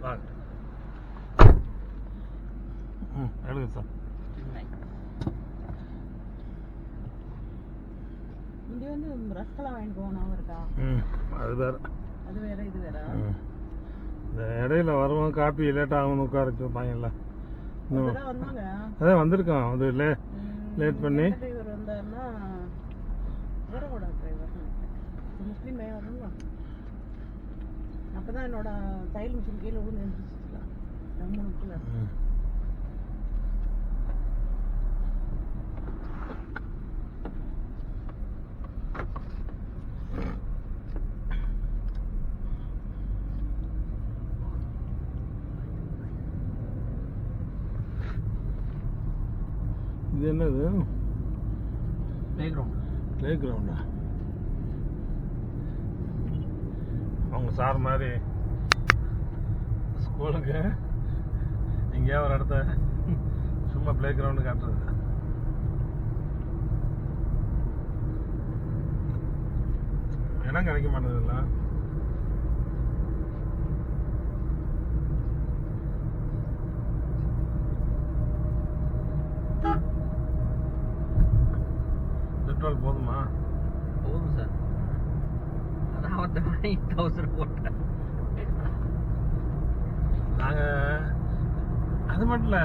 வாங்க. எடுங்க சார். இங்கே வந்து ரஸ்கெல்லாம் வாங்கிட்டு போகணும் இருக்கா? அது வேற. அது வேற, இது வேற. இந்த இடையில வருவோம், காப்பி லேட் ஆகும்னு உட்கார வச்சுருப்பாங்கல்ல. அதான் வந்திருக்கான், அது லேட் பண்ணி. டிரைவர் வந்தாருன்னா வரக்கூட டிரைவர் முஸ்லீம் பையன் வரணுங்களா? அப்போதான் என்னோட தையல் மிஷின் கீழே விழுந்து எழுந்திரிச்சிக்கலாம். 3 கிலோ இது என்னது? பிளே கிரவுண்டா? அவங்க சார் மாதிரி ஸ்கூலுக்கு எங்கேயா ஒரு இடத்த சும்மா பிளே கிரவுண்டு காட்டுறது. இடம் கிடைக்க மாட்டேங்குதுல்ல. பெட்ரோல் போதுமா? போதும் சார். அதான் 1000 போட்டேன். நாங்கள் அது மட்டும் இல்லை,